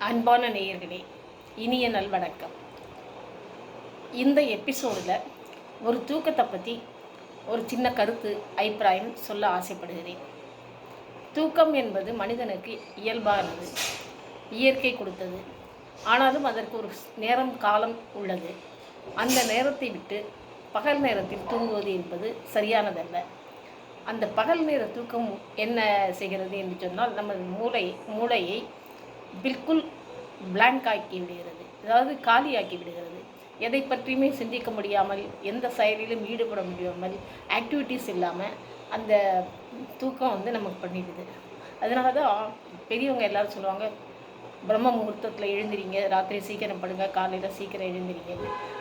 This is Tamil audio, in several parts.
அன்பான நேயர்களே, இனிய நல்வணக்கம். இந்த எபிசோடில் ஒரு தூக்கத்தை பற்றி ஒரு சின்ன கருத்து அபிப்பிராயம் சொல்ல ஆசைப்படுகிறேன். தூக்கம் என்பது மனிதனுக்கு இயல்பானது, இயற்கை கொடுத்தது. ஆனாலும் அதற்கு ஒரு நேரம் காலம் உள்ளது. அந்த நேரத்தை விட்டு பகல் நேரத்தில் தூங்குவது என்பது சரியானதல்ல. அந்த பகல் நேர தூக்கம் என்ன செய்கிறது என்று சொன்னால், நமது மூளையை பில்குல் பிளாங்க் ஆக்கி விடுகிறது, அதாவது காலியாக்கி விடுகிறது. எதை பற்றியுமே சிந்திக்க முடியாமல், எந்த செயலிலும் ஈடுபட முடியாமல், ஆக்டிவிட்டீஸ் இல்லாமல் அந்த தூக்கம் நமக்கு பண்ணிடுது. அதனால தான் பெரியவங்க எல்லோரும் சொல்லுவாங்க, பிரம்ம முகூர்த்தத்தில் எழுந்திரிங்க, ராத்திரி சீக்கிரம் படுங்க, காலையில் சீக்கிரம் எழுந்திரிங்க.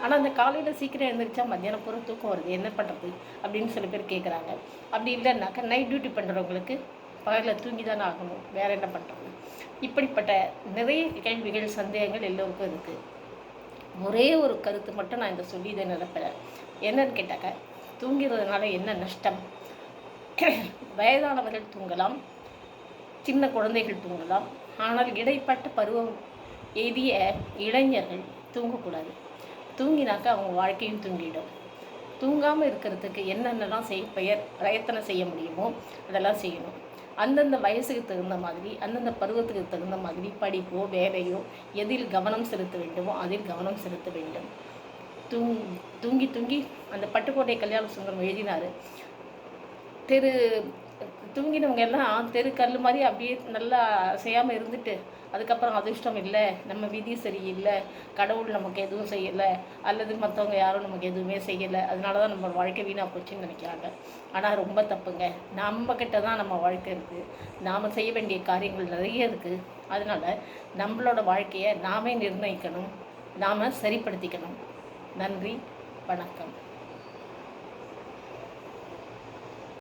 ஆனால் அந்த காலையில் சீக்கிரம் எழுந்திரிச்சா மத்தியானம் பூரா தூக்கம் வருது, என்ன பண்ணுறது அப்படின்னு சில பேர் கேட்குறாங்க. அப்படி இல்லைன்னாக்கா நைட் டியூட்டி பண்ணுறவங்களுக்கு பகலில் தூங்கி தானே ஆகணும், வேறு என்ன பண்ணுறது? இப்படிப்பட்ட நிறைய கேள்விகள், சந்தேகங்கள் எல்லோருக்கும் இருக்குது. ஒரே ஒரு கருத்து மட்டும் நான் இதை சொல்லி இதை நிரப்புறேன். என்னன்னு கேட்டாக்க, தூங்கிறதுனால என்ன நஷ்டம்? வயதானவர்கள் தூங்கலாம், சின்ன குழந்தைகள் தூங்கலாம். ஆனால் இடைப்பட்ட பருவம் எய்திய இளைஞர்கள் தூங்கக்கூடாது. தூங்கினாக்கா அவங்க வாழ்க்கையும் தூங்கிடும். தூங்காமல் இருக்கிறதுக்கு என்னென்னலாம் பிரயத்தனை செய்ய முடியுமோ அதெல்லாம் செய்யணும். அந்தந்த வயசுக்கு தகுந்த மாதிரி, அந்தந்த பருவத்துக்கு தகுந்த மாதிரி படிப்போ வேலையோ எதில் கவனம் செலுத்த வேண்டுமோ அதில் கவனம் செலுத்த வேண்டும். தூங்கி தூங்கி அந்த பட்டுக்கோட்டை கல்யாண சுந்தரம் எழுதினார், தூங்கினவங்க எல்லாம் தெரு கல் மாதிரி அப்படியே நல்லா செய்யாமல் இருந்துட்டு, அதுக்கப்புறம் அதிர்ஷ்டம் இல்லை, நம்ம விதி சரியில்லை, கடவுள் நமக்கு எதுவும் செய்யலை, அல்லது மற்றவங்க யாரும் நமக்கு எதுவுமே செய்யலை, அதனால தான் நம்ம வாழ்க்கை வீணாக போச்சுன்னு நினைக்கிறாங்க. ஆனால் ரொம்ப தப்புங்க. நம்மக்கிட்ட தான் நம்ம வாழ்க்கை இருக்குது, நாம் செய்ய வேண்டிய காரியங்கள் நிறைய இருக்குது. அதனால் நம்மளோட வாழ்க்கையை நாமே நிர்ணயிக்கணும், நாம் சரிப்படுத்திக்கணும். நன்றி, வணக்கம்.